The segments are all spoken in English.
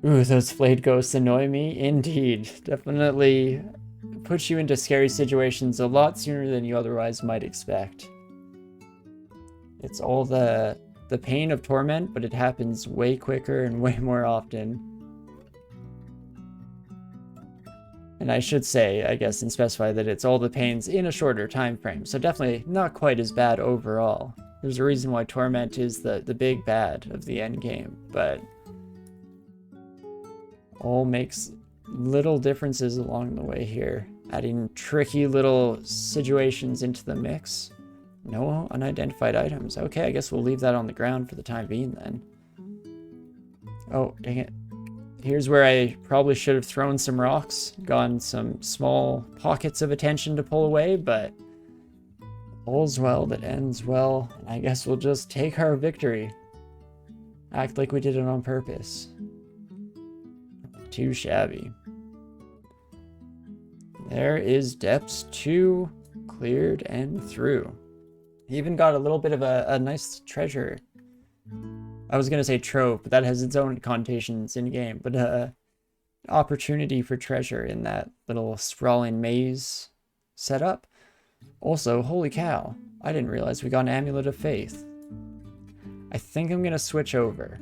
Ooh, those flayed ghosts annoy me. Indeed. Definitely puts you into scary situations a lot sooner than you otherwise might expect. It's all the pain of torment, but it happens way quicker and way more often. And I should say, I guess, and specify that it's all the pains in a shorter time frame, so definitely not quite as bad overall. There's a reason why torment is the big bad of the end game, but all makes little differences along the way here, adding tricky little situations into the mix. No unidentified items. Okay, I guess we'll leave that on the ground for the time being then. Oh, dang it. Here's where I probably should have thrown some rocks, gotten some small pockets of attention to pull away, but all's well that ends well. I guess we'll just take our victory. Act like we did it on purpose. Too shabby. There is depths 2 cleared and through. Even got a little bit of a nice treasure. I was going to say trove, but that has its own connotations in game. But opportunity for treasure in that little sprawling maze setup. Also, holy cow, I didn't realize we got an amulet of faith. I think I'm going to switch over.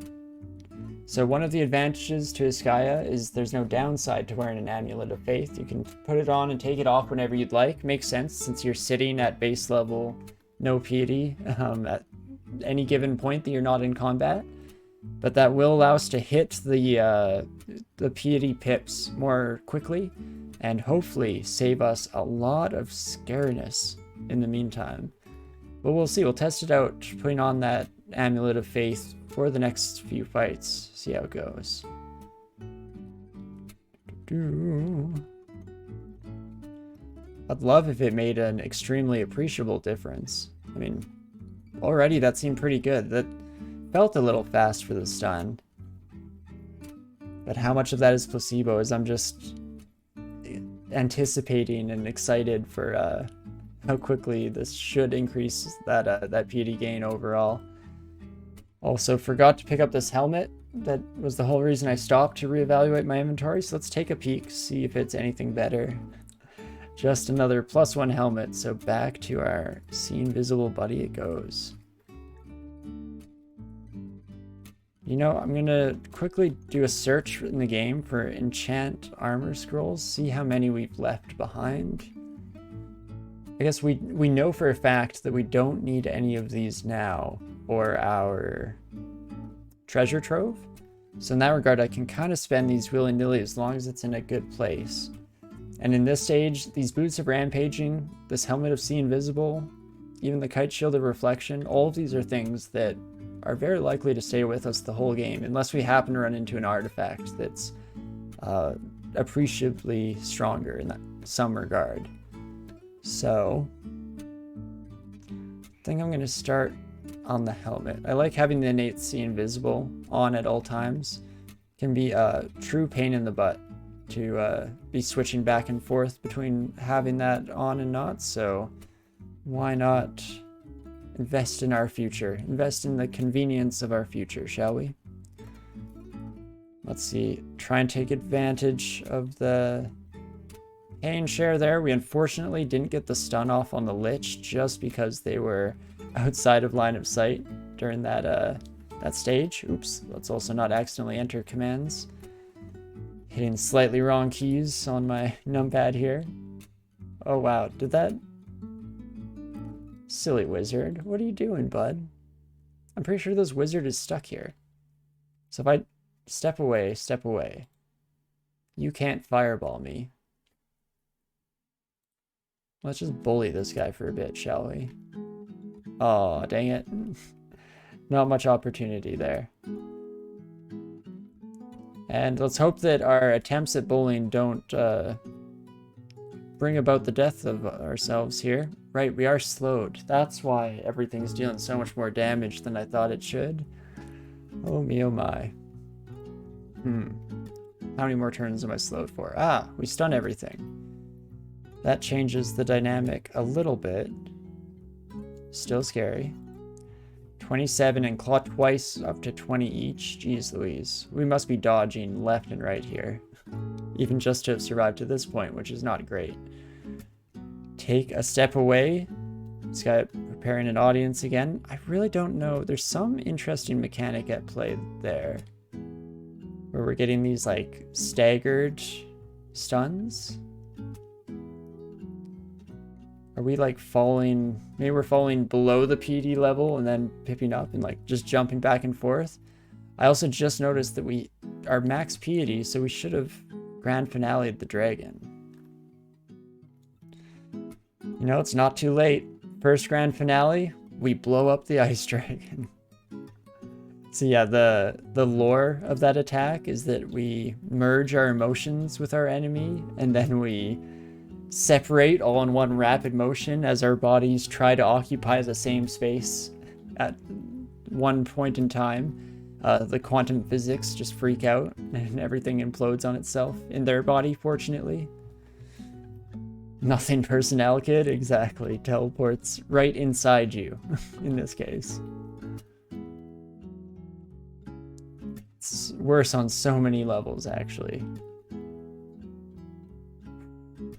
So one of the advantages to Iskaya is there's no downside to wearing an amulet of faith. You can put it on and take it off whenever you'd like. Makes sense since you're sitting at base level, no piety, at any given point that you're not in combat. But that will allow us to hit the piety pips more quickly and hopefully save us a lot of scariness in the meantime. But we'll see. We'll test it out, putting on that amulet of faith for the next few fights. See how it goes. I'd love if it made an extremely appreciable difference. I mean, already that seemed pretty good. That felt a little fast for the stun. But how much of that is placebo is I'm just anticipating and excited for how quickly this should increase that piety gain overall. Also forgot to pick up this helmet. That was the whole reason I stopped to reevaluate my inventory. So let's take a peek, see if it's anything better. Just another +1 helmet. So back to our see invisible buddy it goes. You know, I'm gonna quickly do a search in the game for enchant armor scrolls, see how many we've left behind. I guess we know for a fact that we don't need any of these now for our treasure trove. So in that regard, I can kind of spend these willy-nilly as long as it's in a good place. And in this stage, these boots of rampaging, this helmet of see invisible, even the kite shield of reflection, all of these are things that are very likely to stay with us the whole game, unless we happen to run into an artifact that's appreciably stronger in some regard. So, I think I'm going to start on the helmet. I like having the innate see invisible on at all times. Can be a true pain in the butt to be switching back and forth between having that on and not, so why not invest in our future? Invest in the convenience of our future, shall we? Let's see. Try and take advantage of the pain share there. We unfortunately didn't get the stun off on the Lich just because they were outside of line of sight during that stage. Oops. Let's also not accidentally enter commands. Hitting slightly wrong keys on my numpad here. Oh wow. Did that... Silly wizard. What are you doing, bud? I'm pretty sure this wizard is stuck here. So if I step away, step away. You can't fireball me. Let's just bully this guy for a bit, shall we? Oh, dang it. Not much opportunity there. And let's hope that our attempts at bullying don't bring about the death of ourselves here. Right, we are slowed. That's why everything's dealing so much more damage than I thought it should. Oh me, oh my. How many more turns am I slowed for? Ah, we stun everything. That changes the dynamic a little bit. Still scary. 27 and claw twice, up to 20 each. Jeez Louise. We must be dodging left and right here. Even just to have survived to this point, which is not great. Take a step away. This guy preparing an audience again. I really don't know. There's some interesting mechanic at play there. Where we're getting these, like, staggered stuns. Are we, like, falling... Maybe we're falling below the PD level and then pipping up and, like, just jumping back and forth. I also just noticed that we are max piety, so we should have grand finale'd the dragon. You know, it's not too late. First grand finale, we blow up the ice dragon. So yeah, the lore of that attack is that we merge our emotions with our enemy, and then we separate all in one rapid motion as our bodies try to occupy the same space at one point in time. The quantum physics just freak out and everything implodes on itself in their body, fortunately. Nothing personnel, kid. Exactly. Teleports right inside you in this case. It's worse on so many levels, actually.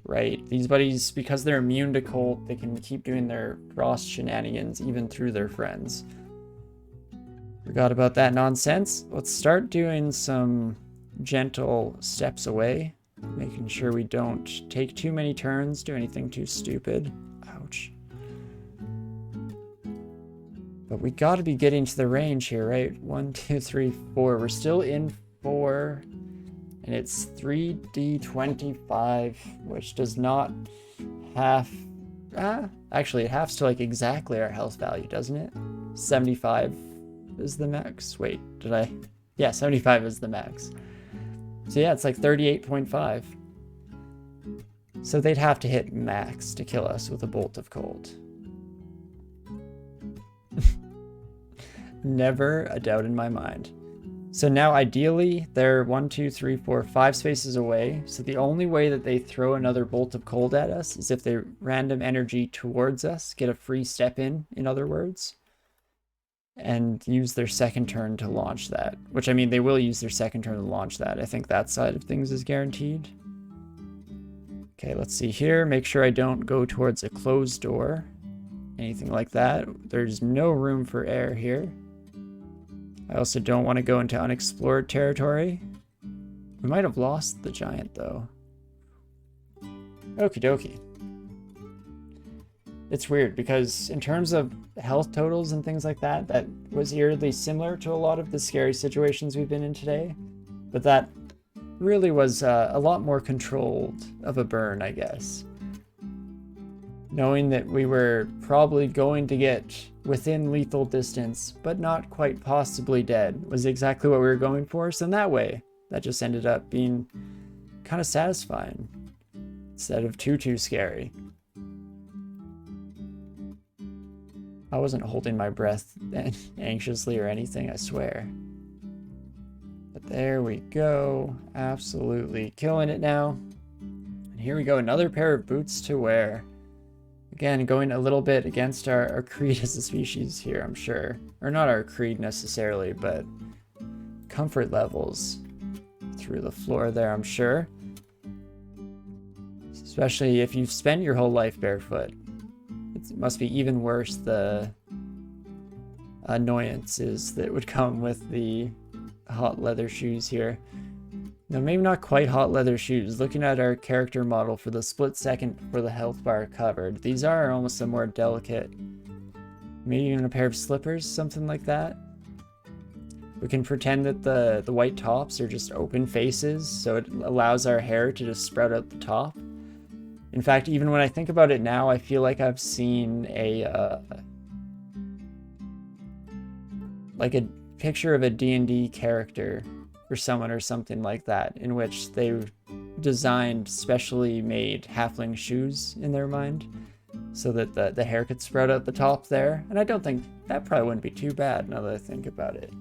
Right. These buddies, because they're immune to cold, they can keep doing their frost shenanigans even through their friends. Forgot about that nonsense. Let's start doing some gentle steps away. Making sure we don't take too many turns, do anything too stupid. Ouch. But we gotta be getting to the range here, right? 1, 2, 3, 4. We're still in 4. And it's 3d25, which does not half... actually, it halves to like exactly our health value, doesn't it? 75 is the max. Wait, did I... Yeah, 75 is the max. So yeah, it's like 38.5. So they'd have to hit max to kill us with a bolt of cold. Never a doubt in my mind. So now ideally they're 1, 2, 3, 4, 5 spaces away. So the only way that they throw another bolt of cold at us is if they random energy towards us, get a free step in other words, and use their second turn to launch that. Which, I mean, they will use their second turn to launch that. I think that side of things is guaranteed. Okay, let's see here. Make sure I don't go towards a closed door. Anything like that. There's no room for air here. I also don't want to go into unexplored territory. We might have lost the giant, though. Okie dokie. It's weird, because in terms of health totals and things like that, that was eerily similar to a lot of the scary situations we've been in today. But that really was a lot more controlled of a burn, I guess. Knowing that we were probably going to get within lethal distance, but not quite possibly dead, was exactly what we were going for. So in that way, that just ended up being kind of satisfying instead of too scary. I wasn't holding my breath anxiously or anything, I swear. But there we go. Absolutely killing it now. And here we go, another pair of boots to wear. Again, going a little bit against our creed as a species here, I'm sure. Or not our creed necessarily, but comfort levels through the floor there, I'm sure. Especially if you've spent your whole life barefoot. It must be even worse the annoyances that would come with the hot leather shoes here. Now, maybe not quite hot leather shoes. Looking at our character model for the split second before the health bar covered, these are almost a more delicate, maybe even a pair of slippers, something like that. We can pretend that the white tops are just open faces, so it allows our hair to just sprout out the top. In fact, even when I think about it now, I feel like I've seen like a picture of a D&D character for someone or something like that, in which they designed specially made halfling shoes in their mind so that the hair could sprout out the top there. And I don't think that probably wouldn't be too bad now that I think about it.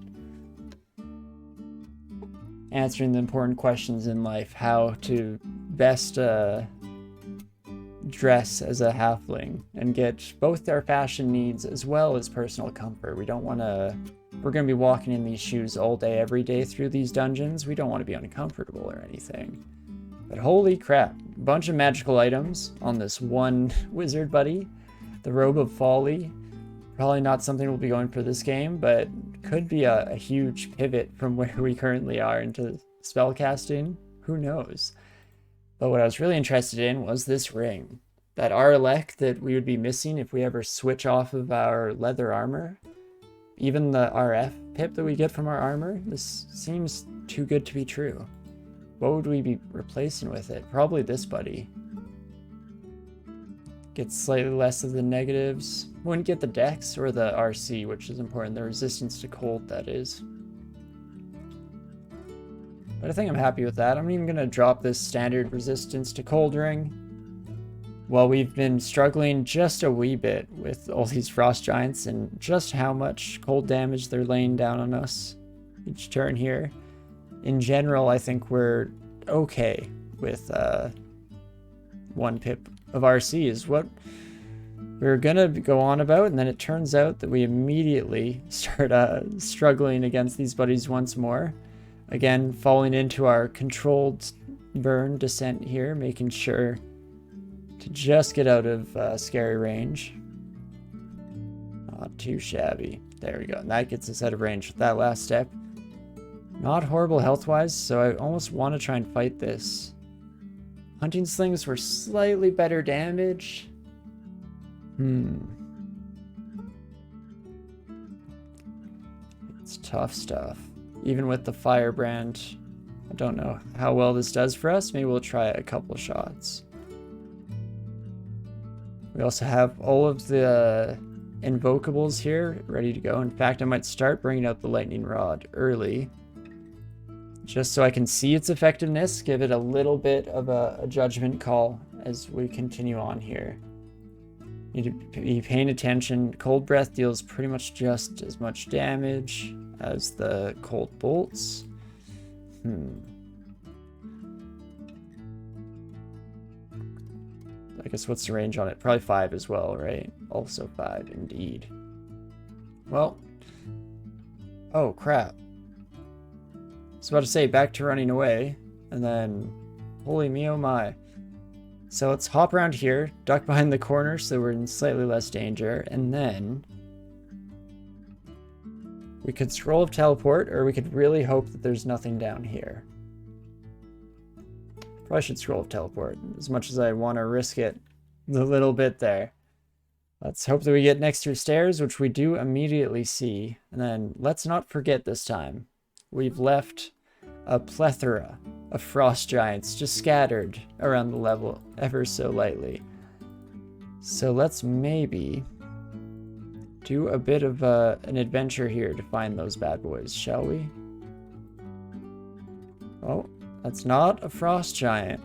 Answering the important questions in life, how to best dress as a halfling and get both our fashion needs as well as personal comfort. We don't want to... We're going to be walking in these shoes all day, every day through these dungeons. We don't want to be uncomfortable or anything. But holy crap, a bunch of magical items on this one wizard buddy. The Robe of Folly. Probably not something we'll be going for this game, but could be a huge pivot from where we currently are into spellcasting. Who knows? But what I was really interested in was this ring. That Arlek that we would be missing if we ever switch off of our leather armor. Even the RF pip that we get from our armor. This seems too good to be true. What would we be replacing with it? Probably this buddy. Gets slightly less of the negatives. Wouldn't get the dex or the RC, which is important. The resistance to cold, that is. But I think I'm happy with that. I'm even going to drop this standard resistance to cold ring. Well, we've been struggling just a wee bit with all these frost giants and just how much cold damage they're laying down on us each turn here. In general, I think we're okay with 1 pip of RC is what we're gonna go on about, and then it turns out that we immediately start struggling against these buddies once more. Again, falling into our controlled burn descent here, making sure to just get out of scary range. Not too shabby. There we go. And that gets us out of range with that last step. Not horrible health-wise, so I almost want to try and fight this. Hunting slings were slightly better damage. It's tough stuff. Even with the firebrand, I don't know how well this does for us. Maybe we'll try a couple shots. We also have all of the invocables here ready to go. In fact, I might start bringing out the lightning rod early, just so I can see its effectiveness, give it a little bit of a judgment call as we continue on here. Need to be paying attention. Cold breath deals pretty much just as much damage as the cold bolts. I guess what's the range on it? Probably 5 as well, right? Also 5, indeed. Well. Oh, crap. I was about to say, back to running away. And then, holy me oh my. So let's hop around here, duck behind the corner so we're in slightly less danger, and then we could scroll of teleport, or we could really hope that there's nothing down here. Probably should scroll of teleport, as much as I want to risk it a little bit there. Let's hope that we get next to stairs, which we do immediately see. And then let's not forget this time. We've left a plethora of frost giants just scattered around the level ever so lightly. So let's maybe do a bit of an adventure here to find those bad boys, shall we? Oh, that's not a frost giant,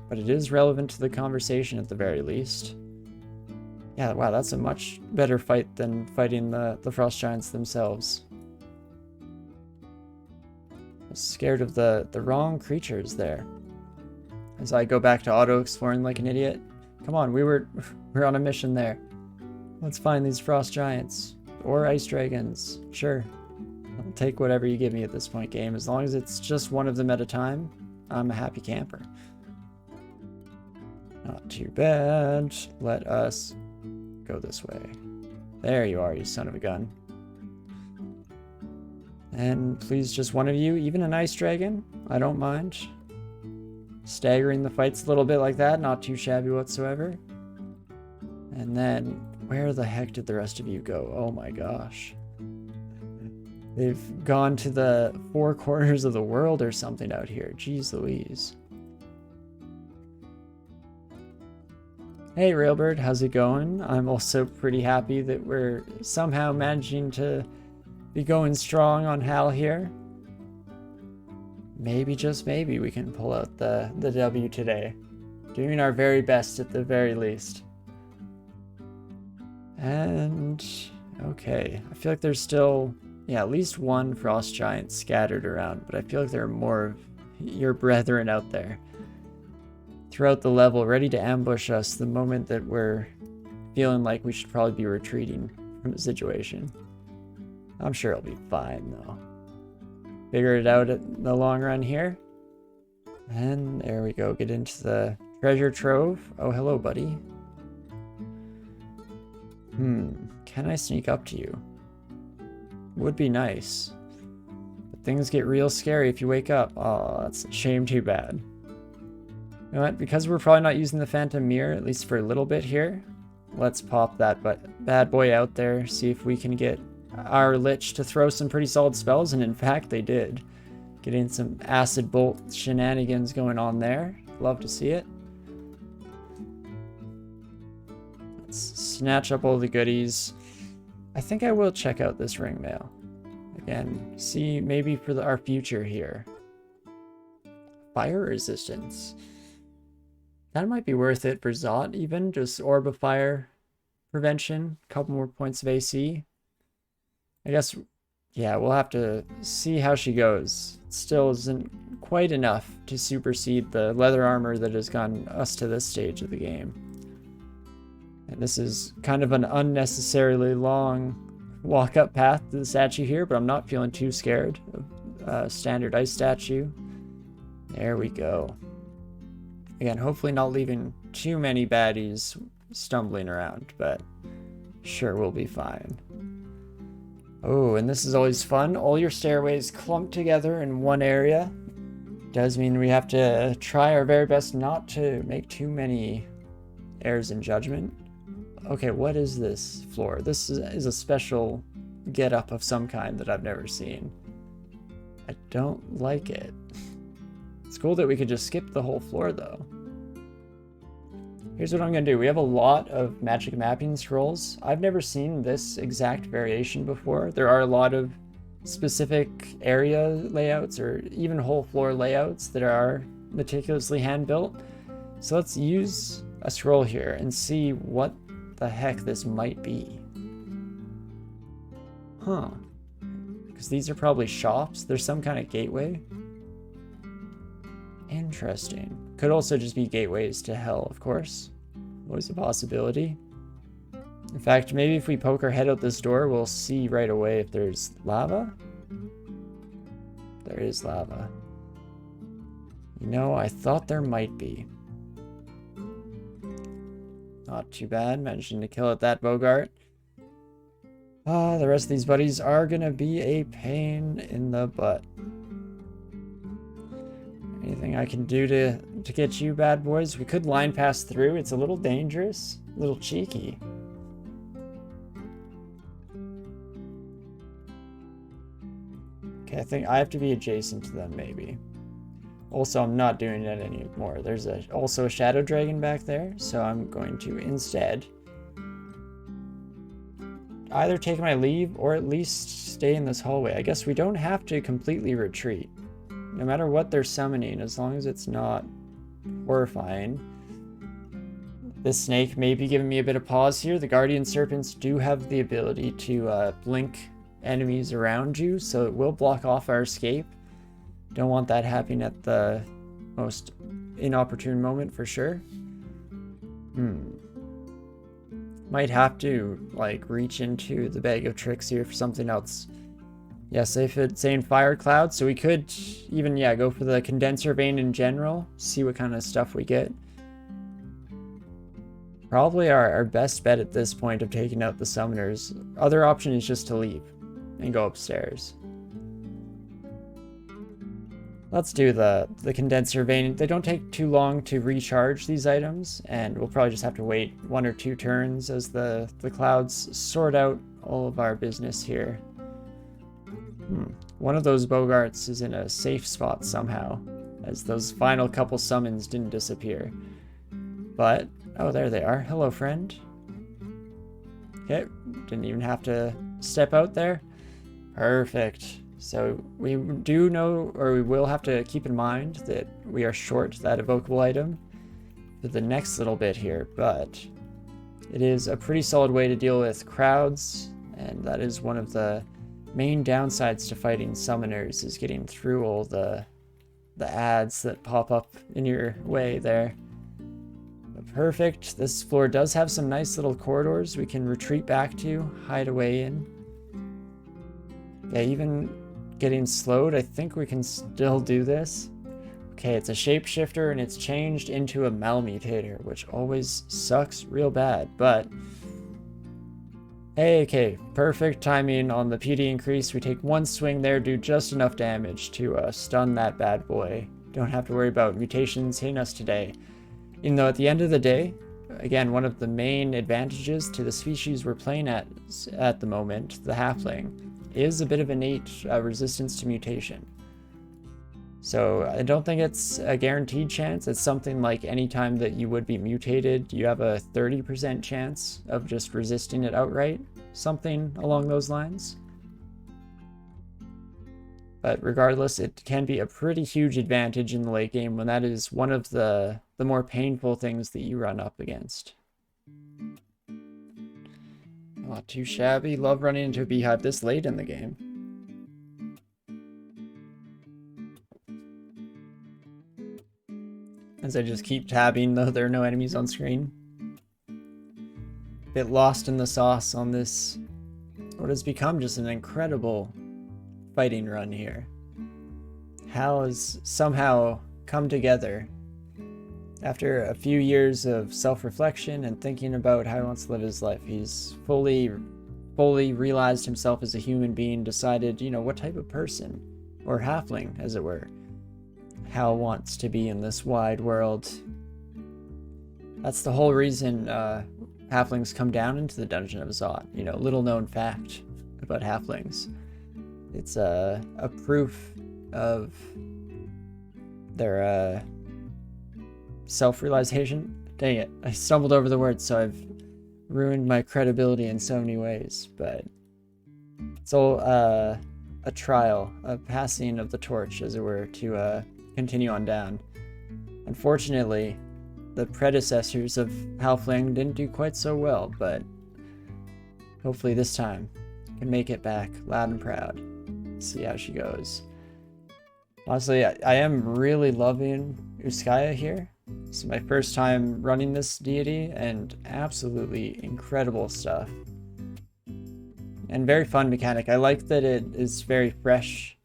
but it is relevant to the conversation at the very least. Yeah, wow, that's a much better fight than fighting the frost giants themselves. I was scared of the wrong creatures there. As I go back to auto-exploring like an idiot. Come on, we're on a mission there. Let's find these frost giants. Or ice dragons. Sure. I'll take whatever you give me at this point, game. As long as it's just one of them at a time, I'm a happy camper. Not too bad. Let us go this way. There you are, you son of a gun. And please, just one of you, even an ice dragon, I don't mind. Staggering the fights a little bit like that, not too shabby whatsoever. And then, where the heck did the rest of you go? Oh my gosh. They've gone to the 4 corners of the world or something out here. Jeez Louise. Hey Railbird, how's it going? I'm also pretty happy that we're somehow managing to be going strong on Hal here. Maybe, just maybe, we can pull out the W today. Doing our very best at the very least. And, okay, I feel like there's still, yeah, at least one frost giant scattered around, but I feel like there are more of your brethren out there. throughout the level, ready to ambush us the moment that we're feeling like we should probably be retreating from the situation. I'm sure it'll be fine, though. Figure it out in the long run here. And there we go. Get into the treasure trove. Oh, hello, buddy. Can I sneak up to you? Would be nice. But things get real scary if you wake up. Oh, that's a shame, too bad. You know what? Because we're probably not using the Phantom Mirror, at least for a little bit here, let's pop that bad boy out there, see if we can get our Lich to throw some pretty solid spells, and in fact they did. Getting some acid bolt shenanigans going on there. Love to see it. Let's snatch up all the goodies. I think I will check out this ring mail. Again, see maybe for our future here. Fire resistance. That might be worth it for Zot even, just Orb of Fire prevention, a couple more points of AC. I guess, yeah, we'll have to see how she goes. It still isn't quite enough to supersede the leather armor that has gotten us to this stage of the game. And this is kind of an unnecessarily long walk-up path to the statue here, but I'm not feeling too scared of standard ice statue. There we go. Again, hopefully not leaving too many baddies stumbling around, but sure, we'll be fine. Oh, and this is always fun. All your stairways clumped together in one area. Does mean we have to try our very best not to make too many errors in judgment. Okay, what is this floor? This is a special get-up of some kind that I've never seen. I don't like it. It's cool that we could just skip the whole floor, though. Here's what I'm going to do. We have a lot of magic mapping scrolls. I've never seen this exact variation before. There are a lot of specific area layouts or even whole floor layouts that are meticulously hand-built. So let's use a scroll here and see what the heck this might be. Huh. Because these are probably shops. There's some kind of gateway. Interesting. Could also just be gateways to hell, of course. Always a possibility. In fact, maybe if we poke our head out this door, we'll see right away if there's lava. There is lava. You know, I thought there might be. Not too bad. Managing to kill at that Bogart. The rest of these buddies are gonna be a pain in the butt. Anything I can do to get you bad boys? We could line pass through. It's a little dangerous, a little cheeky. Okay, I think I have to be adjacent to them, maybe. Also, I'm not doing it anymore. There's also a shadow dragon back there, so I'm going to instead either take my leave or at least stay in this hallway. I guess we don't have to completely retreat. No matter what they're summoning, as long as it's not horrifying. This snake may be giving me a bit of pause here. The guardian serpents do have the ability to blink enemies around you, so it will block off our escape. Don't want that happening at the most inopportune moment for sure. Might have to like reach into the bag of tricks here for something else. Yeah, safe at saying fire cloud, so we could even, yeah, go for the condenser vein in general, see what kind of stuff we get. Probably our best bet at this point of taking out the summoners. Other option is just to leave and go upstairs. Let's do the condenser vein. They don't take too long to recharge these items, and we'll probably just have to wait 1 or 2 turns as the clouds sort out all of our business here. One of those Bogarts is in a safe spot somehow, as those final couple summons didn't disappear. But, oh, there they are. Hello, friend. Okay, didn't even have to step out there. Perfect. So we do know, or we will have to keep in mind that we are short that evocable item for the next little bit here, but it is a pretty solid way to deal with crowds, and that is one of the main downsides to fighting summoners, is getting through all the ads that pop up in your way there. Perfect. This floor does have some nice little corridors we can retreat back to, hide away in. Yeah, even getting slowed, I think we can still do this. Okay, it's a shapeshifter and it's changed into a malmutator, which always sucks real bad, but... Hey, okay, perfect timing on the PD increase. We take one swing there, do just enough damage to stun that bad boy. Don't have to worry about mutations hitting us today. Even though at the end of the day, again, one of the main advantages to the species we're playing at the moment, the Halfling, is a bit of innate resistance to mutation. So I don't think it's a guaranteed chance. It's something like anytime that you would be mutated, you have a 30% chance of just resisting it outright. Something along those lines. But regardless, it can be a pretty huge advantage in the late game when that is one of the more painful things that you run up against. Not too shabby. Love running into a beehive this late in the game. As I just keep tabbing, though there are no enemies on screen. Bit lost in the sauce on this, what has become just an incredible fighting run here. Hal has somehow come together after a few years of self-reflection and thinking about how he wants to live his life. He's fully realized himself as a human being, decided, you know, what type of person, or halfling, as it were, Hal wants to be in this wide world. That's the whole reason halflings come down into the Dungeon of Zot. You know, little known fact about halflings. It's a proof of their self-realization. Dang it, I stumbled over the words, so I've ruined my credibility in so many ways, but it's all a trial, a passing of the torch, as it were, to continue on down. Unfortunately, the predecessors of Halfling didn't do quite so well, but hopefully this time can make it back loud and proud. See how she goes. Honestly, I am really loving Uskaya here. This is my first time running this deity, and absolutely incredible stuff. And very fun mechanic. I like that it is very fresh.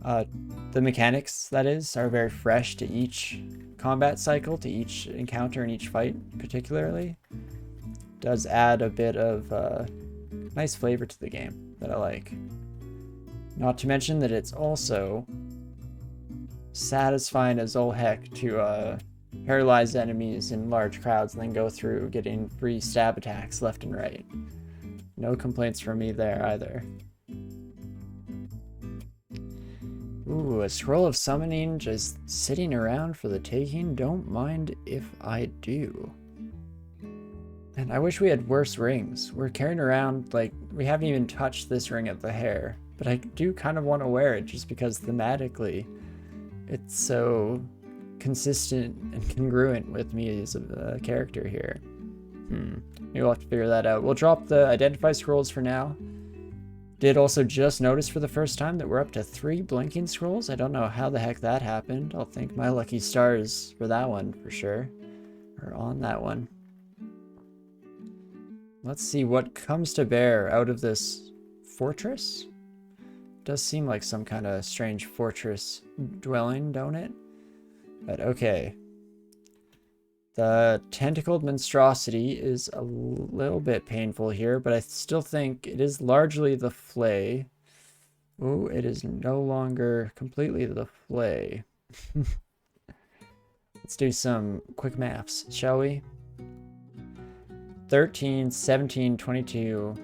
The mechanics, that is, are very fresh to each combat cycle, to each encounter and each fight particularly. Does add a bit of nice flavor to the game that I like. Not to mention that it's also satisfying as all heck to paralyze enemies in large crowds and then go through getting free stab attacks left and right. No complaints from me there either. Ooh, a scroll of summoning just sitting around for the taking. Don't mind if I do. And I wish we had worse rings. We're carrying around, like, we haven't even touched this ring at the hair. But I do kind of want to wear it just because thematically it's so consistent and congruent with me as a character here. Maybe we'll have to figure that out. We'll drop the identify scrolls for now. Did also just notice for the first time that we're up to 3 blinking scrolls. I don't know how the heck that happened. I'll thank my lucky stars for that one for sure. Or on that one. Let's see what comes to bear out of this fortress. Does seem like some kind of strange fortress dwelling, don't it? But okay. The tentacled monstrosity is a little bit painful here, but I still think it is largely the flay. Ooh, it is no longer completely the flay. Let's do some quick maths, shall we? 13, 17, 22,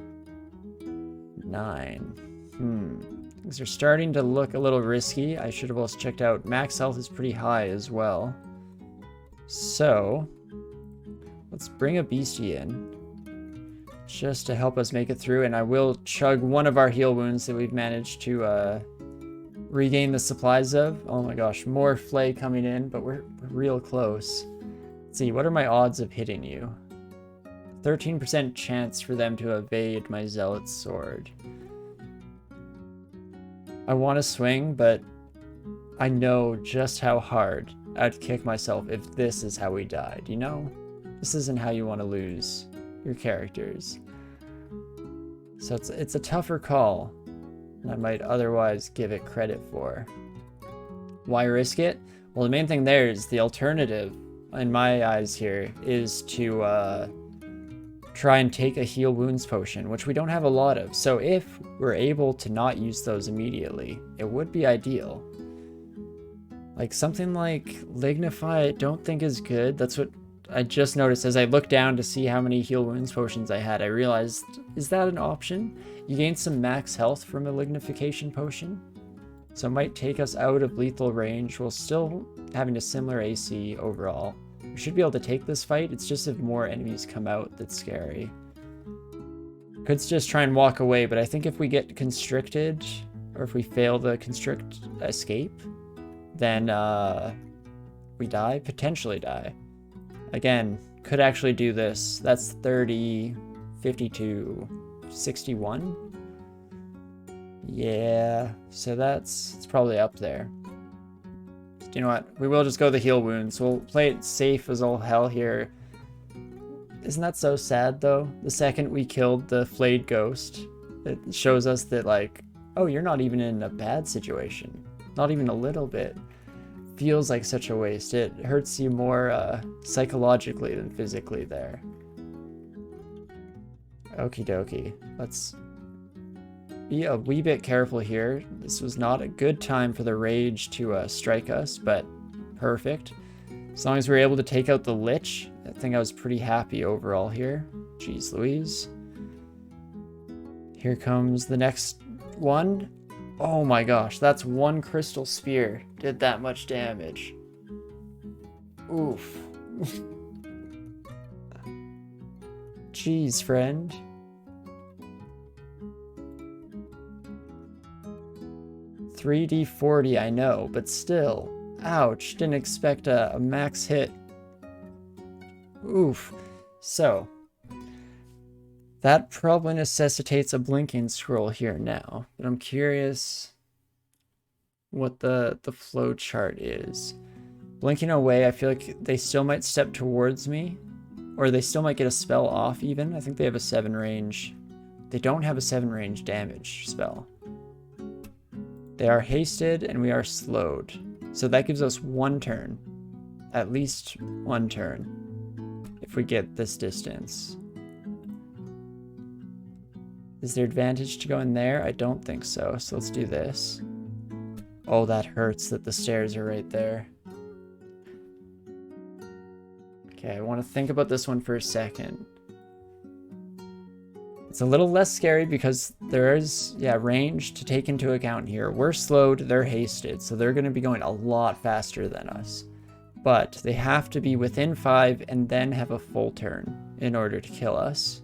9. These are starting to look a little risky. I should have also checked out max health is pretty high as well. So, let's bring a beastie in just to help us make it through, and I will chug one of our heal wounds that we've managed to regain the supplies of. Oh my gosh, more flay coming in, but we're real close. Let's see, what are my odds of hitting you? 13% chance for them to evade my zealot's sword. I want to swing, but I know just how hard I'd kick myself if this is how we died, you know? This isn't how you want to lose your characters. So it's a tougher call than I might otherwise give it credit for. Why risk it? Well, the main thing there is the alternative, in my eyes here, is to try and take a heal wounds potion, which we don't have a lot of. So if we're able to not use those immediately, it would be ideal. Like something like Lignify, I don't think is good. That's what I just noticed as I looked down to see how many heal wounds potions I had. I realized, is that an option? You gain some max health from a lignification potion. So it might take us out of lethal range while still having a similar AC overall. We should be able to take this fight. It's just if more enemies come out that's scary. Could just try and walk away, but I think if we get constricted, or if we fail the constrict escape, then we die, potentially die. Again, could actually do this. That's 30, 52, 61. Yeah, so it's probably up there. You know what? We will just go the heal wounds. We'll play it safe as all hell here. Isn't that so sad, though? The second we killed the flayed ghost, it shows us that, like, oh, you're not even in a bad situation. Not even a little bit. Feels like such a waste. It hurts you more psychologically than physically there. Okie dokie. Let's be a wee bit careful here. This was not a good time for the rage to strike us, but perfect. As long as we were able to take out the Lich, I think I was pretty happy overall here. Jeez Louise. Here comes the next one. Oh my gosh, that's one crystal spear. Did that much damage. Oof. Jeez, friend. $3d40, I know, but still. Ouch, didn't expect a max hit. Oof. So, that probably necessitates a blinking scroll here now, but I'm curious what the flow chart is. Blinking away, I feel like they still might step towards me, or they still might get a spell off even. I think they have a 7 range. They don't have a 7 range damage spell. They are hasted and we are slowed. So that gives us 1 turn. At least 1 turn. If we get this distance. Is there advantage to go in there? I don't think so. So let's do this. Oh, that hurts that the stairs are right there. Okay, I want to think about this one for a second. It's a little less scary because there is, range to take into account here. We're slowed, they're hasted, so they're going to be going a lot faster than us. But they have to be within 5 and then have a full turn in order to kill us.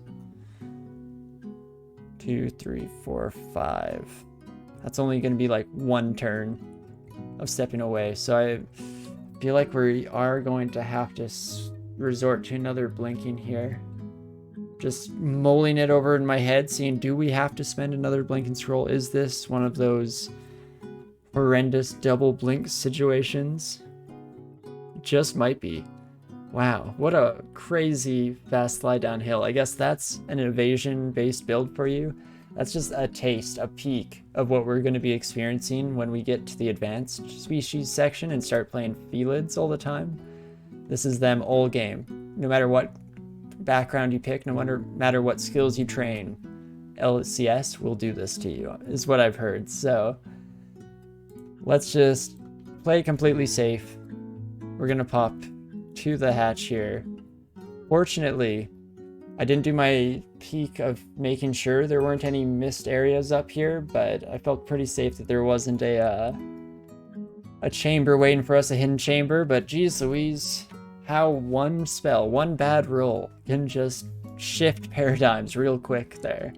2, 3, 4, 5. That's only going to be like 1 turn of stepping away. So I feel like we are going to have to resort to another blinking here. Just mulling it over in my head, seeing, do we have to spend another blinking scroll? Is this one of those horrendous double blink situations? It just might be. Wow, what a crazy fast slide downhill. I guess that's an evasion-based build for you. That's just a taste, a peek of what we're going to be experiencing when we get to the advanced species section and start playing Felids all the time. This is them all game. No matter what background you pick, no matter what skills you train, LCS will do this to you, is what I've heard. So let's just play completely safe. We're going to pop to the hatch here. Fortunately, I didn't do my peek of making sure there weren't any missed areas up here, but I felt pretty safe that there wasn't a chamber waiting for us, a hidden chamber. But geez Louise, how one spell, one bad roll can just shift paradigms real quick there.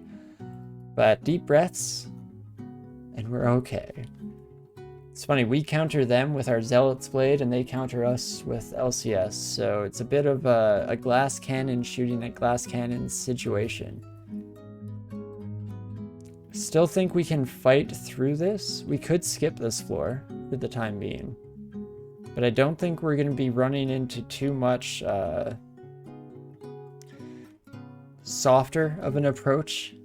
But deep breaths, and we're okay. It's funny, we counter them with our Zealot's Blade, and they counter us with LCS, so it's a bit of a glass cannon shooting at glass cannon situation. Still think we can fight through this. We could skip this floor for the time being, but I don't think we're going to be running into too much softer of an approach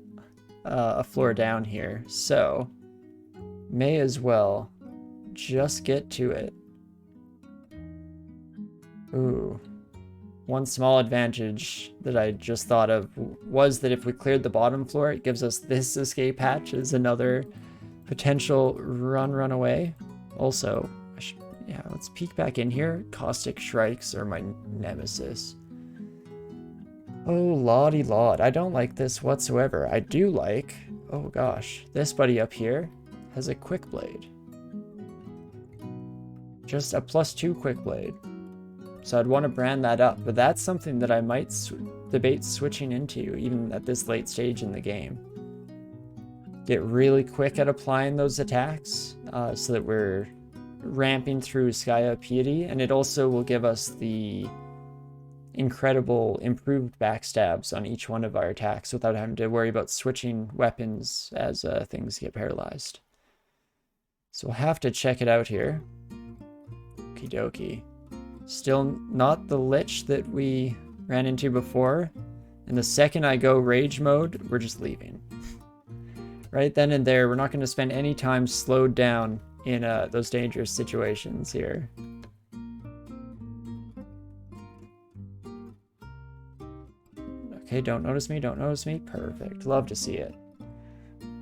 a floor down here. So may as well just get to it. Ooh. One small advantage that I just thought of was that if we cleared the bottom floor, it gives us this escape hatch as another potential run away. Also, yeah, let's peek back in here. Caustic Shrikes are my nemesis. Oh, lordy lord, I don't like this whatsoever. I do like, oh gosh, this buddy up here has a quick blade. Just a +2 quick blade. So I'd want to brand that up, but that's something that I might debate switching into even at this late stage in the game. Get really quick at applying those attacks so that we're ramping through Skya Piety, and it also will give us the incredible improved backstabs on each one of our attacks without having to worry about switching weapons as things get paralyzed. So we'll have to check it out here. Okie dokie. Still not the Lich that we ran into before. And the second I go rage mode, we're just leaving. Right then and there, we're not going to spend any time slowed down in those dangerous situations here. Okay, don't notice me, don't notice me. Perfect. Love to see it.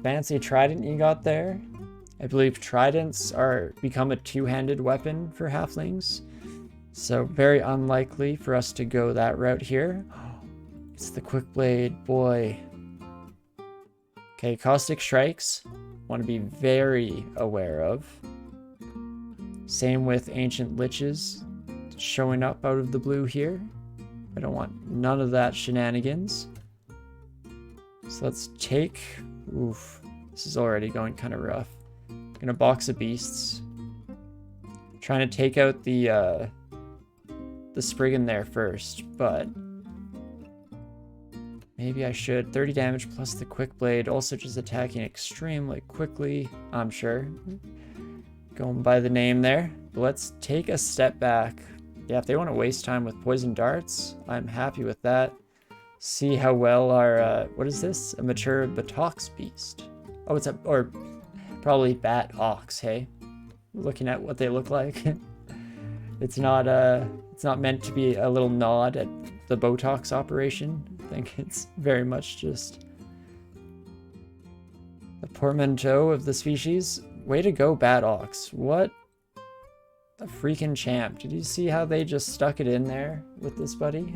Fancy trident you got there. I believe tridents become a two-handed weapon for halflings. So very unlikely for us to go that route here. It's the quick blade, boy. Okay, Caustic Shrikes. Want to be very aware of. Same with Ancient Liches showing up out of the blue here. I don't want none of that shenanigans. So let's take... Oof. This is already going kind of rough. Gonna box of beasts. Trying to take out the Spriggan there first, but maybe I should. 30 damage plus the quick blade, also just attacking extremely quickly, I'm sure. Going by the name there. But let's take a step back. Yeah, if they want to waste time with poison darts, I'm happy with that. See how well our, what is this? A mature Batox beast. Oh, or probably Bat Ox, hey? Looking at what they look like. It's not meant to be a little nod at the Botox operation. I think it's very much just the portmanteau of the species. Way to go, Bat Ox. What a freaking champ. Did you see how they just stuck it in there with this buddy?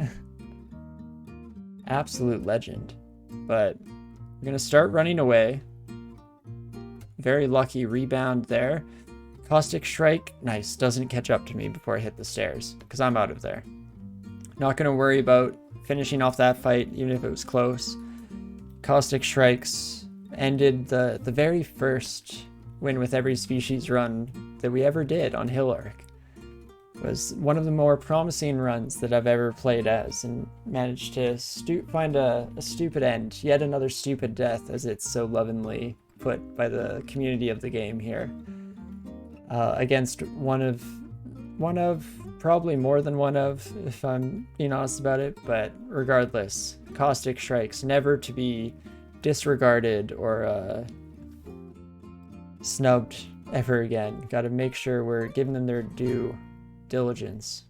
Absolute legend. But we're gonna start running away. Very lucky rebound there. Caustic Shrike, nice, doesn't catch up to me before I hit the stairs, because I'm out of there. Not going to worry about finishing off that fight, even if it was close. Caustic Shrikes ended the very first win with every species run that we ever did on Hillark. It was one of the more promising runs that I've ever played as, and managed to find a stupid end, yet another stupid death, as it's so lovingly put by the community of the game here. Against one of, probably more than one of, if I'm being honest about it, but regardless, Caustic Shrikes, never to be disregarded or snubbed ever again. Gotta make sure we're giving them their due diligence.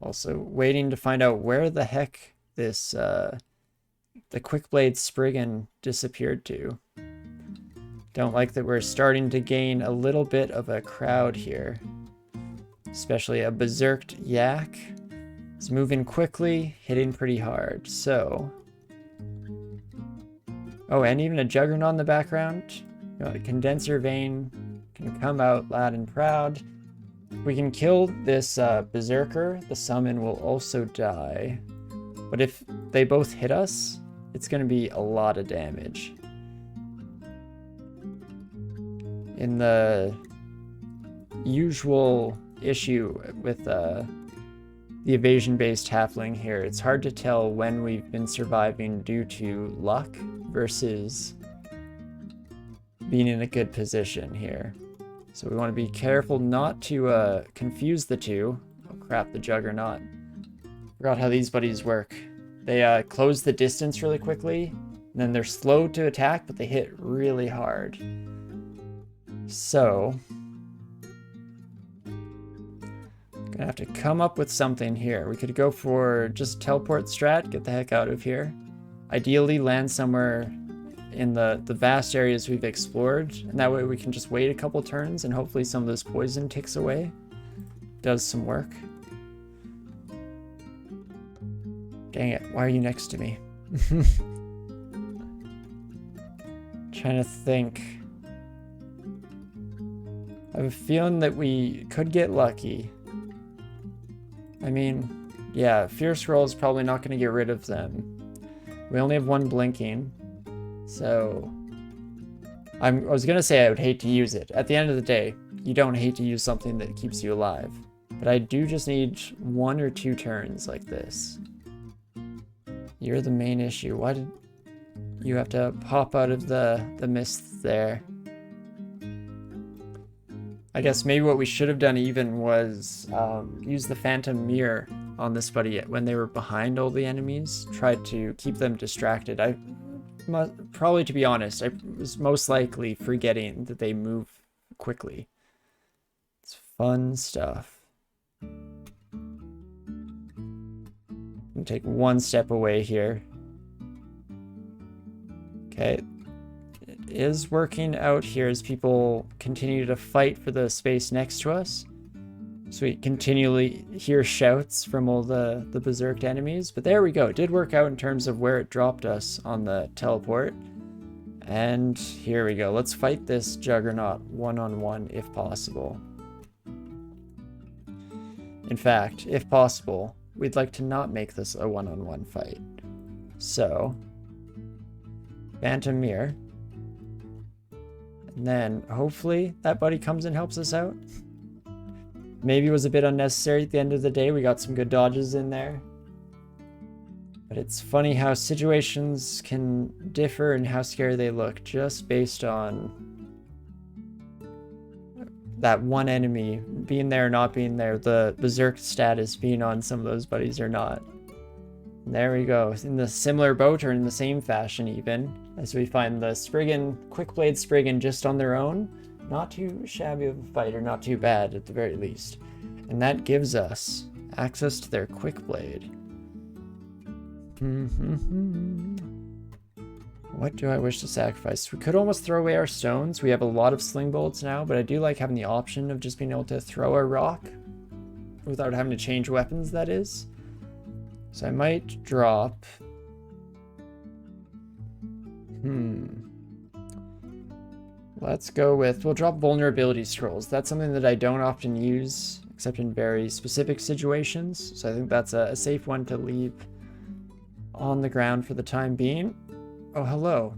Also, waiting to find out where the heck this, the Quickblade Spriggan disappeared to. Don't like that we're starting to gain a little bit of a crowd here. Especially a berserked yak. It's moving quickly, hitting pretty hard, so... Oh, and even a Juggernaut in the background. You know, a Condenser Vein can come out loud and proud. If we can kill this Berserker, the summon will also die. But if they both hit us, it's going to be a lot of damage. In the usual issue with the evasion-based halfling here, it's hard to tell when we've been surviving due to luck versus being in a good position here. So we want to be careful not to confuse the two. Oh crap, the Juggernaut. Forgot how these buddies work. They close the distance really quickly, and then they're slow to attack, but they hit really hard. So, gonna have to come up with something here. We could go for just teleport strat, get the heck out of here. Ideally land somewhere in the vast areas we've explored, and that way we can just wait a couple turns and hopefully some of this poison ticks away. Does some work. Dang it, why are you next to me? Trying to think. I have a feeling that we could get lucky. I mean, yeah, Fierce Roll is probably not going to get rid of them. We only have one blinking, so I was going to say I would hate to use it. At the end of the day, you don't hate to use something that keeps you alive. But I do just need 1 or 2 turns like this. You're the main issue. Why did you have to pop out of the mist there? I guess maybe what we should have done even was use the Phantom Mirror on this buddy when they were behind all the enemies. Tried to keep them distracted. Probably, to be honest, I was most likely forgetting that they move quickly. It's fun stuff. I'm gonna take 1 step away here. Okay. It is working out here as people continue to fight for the space next to us. So we continually hear shouts from all the berserked enemies. But there we go. It did work out in terms of where it dropped us on the teleport. And here we go. Let's fight this juggernaut one-on-one if possible. In fact, if possible, we'd like to not make this a one-on-one fight. So, Phantom Mirror. And then, hopefully, that buddy comes and helps us out. Maybe it was a bit unnecessary at the end of the day. We got some good dodges in there. But it's funny how situations can differ and how scary they look just based on that one enemy being there or not being there, the berserk status being on some of those buddies or not. And there we go, in the similar boat or in the same fashion even, as we find the Spriggan, Quickblade Spriggan just on their own. Not too shabby of a fight, or not too bad at the very least. And that gives us access to their Quickblade. What do I wish to sacrifice? We could almost throw away our stones. We have a lot of sling bullets now, but I do like having the option of just being able to throw a rock without having to change weapons, that is. So I might drop... Let's go with... We'll drop vulnerability scrolls. That's something that I don't often use, except in very specific situations. So I think that's a safe one to leave on the ground for the time being. Oh, hello.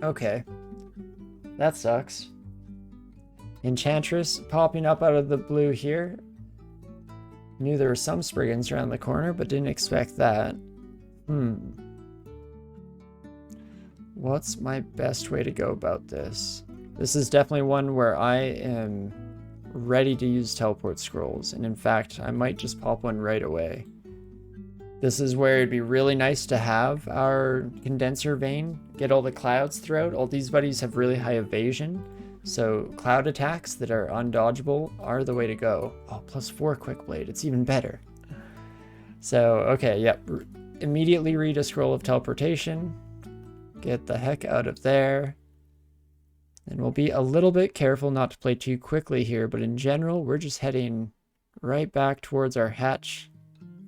Okay. That sucks. Enchantress popping up out of the blue here. Knew there were some Spriggans around the corner, but didn't expect that. What's my best way to go about this? This is definitely one where I am ready to use teleport scrolls, and in fact, I might just pop one right away. This is where it'd be really nice to have our condenser vein, get all the clouds throughout. All these buddies have really high evasion, so cloud attacks that are undodgeable are the way to go. Oh, +4 quick blade, it's even better. So, okay, yep. Immediately read a scroll of teleportation. Get the heck out of there. And we'll be a little bit careful not to play too quickly here, but in general, we're just heading right back towards our hatch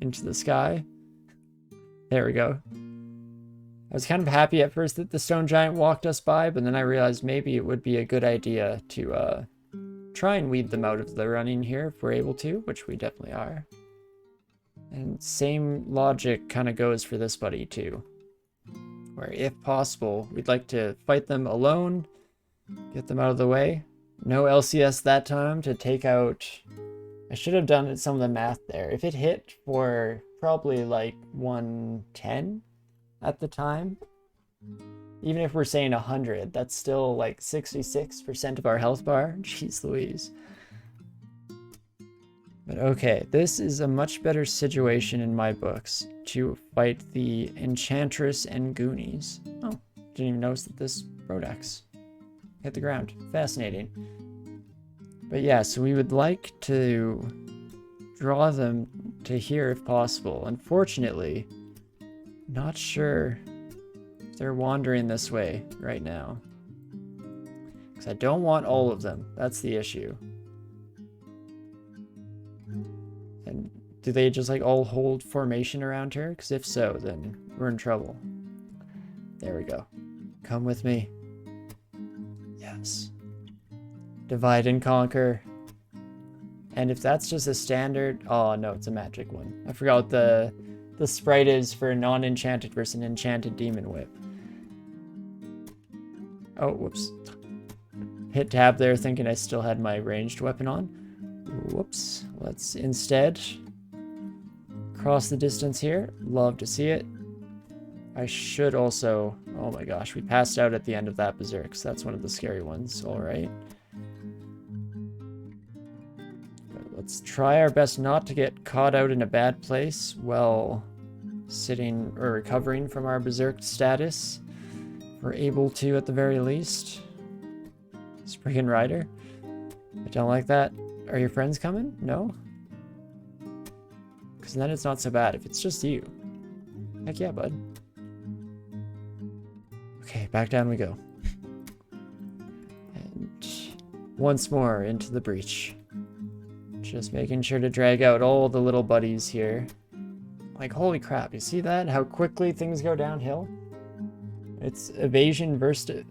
into the sky. There we go. I was kind of happy at first that the stone giant walked us by, but then I realized maybe it would be a good idea to try and weed them out of the running here if we're able to, which we definitely are. And same logic kind of goes for this buddy too, where if possible, we'd like to fight them alone, get them out of the way. No LCS that time to take out... I should have done some of the math there. If it hit for probably like 110 at the time, even if we're saying 100, that's still like 66% of our health bar. Jeez Louise. But okay, this is a much better situation in my books to fight the Enchantress and Goonies. Oh, didn't even notice that this Rodax hit the ground. Fascinating. But yeah, so we would like to draw them to here if possible. Unfortunately, not sure if they're wandering this way right now. Because I don't want all of them. That's the issue. And do they just like all hold formation around her? Because if so, then we're in trouble. There we go. Come with me. Yes. Divide and conquer. And if that's just a standard... Oh, no, it's a magic one. I forgot what the sprite is for a non-enchanted versus an enchanted demon whip. Oh, whoops. Hit tab there thinking I still had my ranged weapon on. Whoops. Let's instead cross the distance here. Love to see it. I should also... Oh my gosh, we passed out at the end of that berserk, so that's one of the scary ones. All right. Let's try our best not to get caught out in a bad place while sitting or recovering from our berserk status. If we're able to, at the very least. Spriggan Rider. I don't like that. Are your friends coming? No? Because then it's not so bad if it's just you. Heck yeah, bud. Okay, back down we go. And once more into the breach. Just making sure to drag out all the little buddies here. Like, holy crap, you see that? How quickly things go downhill? It's evasion versus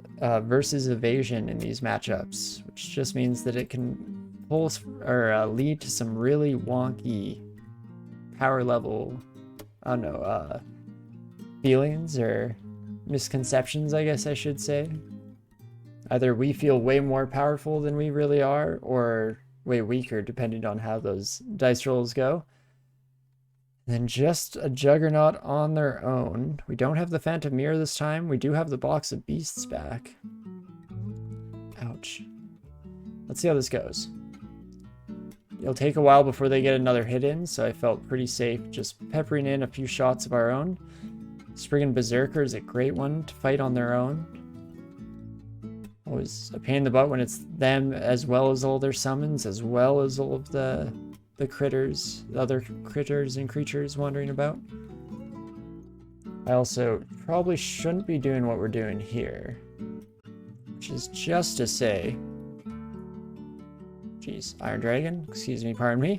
evasion in these matchups, which just means that it can pull or lead to some really wonky power level, I don't know, feelings or misconceptions, I guess I should say. Either we feel way more powerful than we really are, or way weaker, depending on how those dice rolls go. And then just a Juggernaut on their own. We don't have the Phantom Mirror this time. We do have the Box of Beasts back. Ouch. Let's see how this goes. It'll take a while before they get another hit in, so I felt pretty safe just peppering in a few shots of our own. Spriggan Berserker is a great one to fight on their own. Always a pain in the butt when it's them as well as all their summons, as well as all of the critters, the other critters and creatures wandering about. I also probably shouldn't be doing what we're doing here, which is just to say, geez, Iron Dragon, excuse me, pardon me.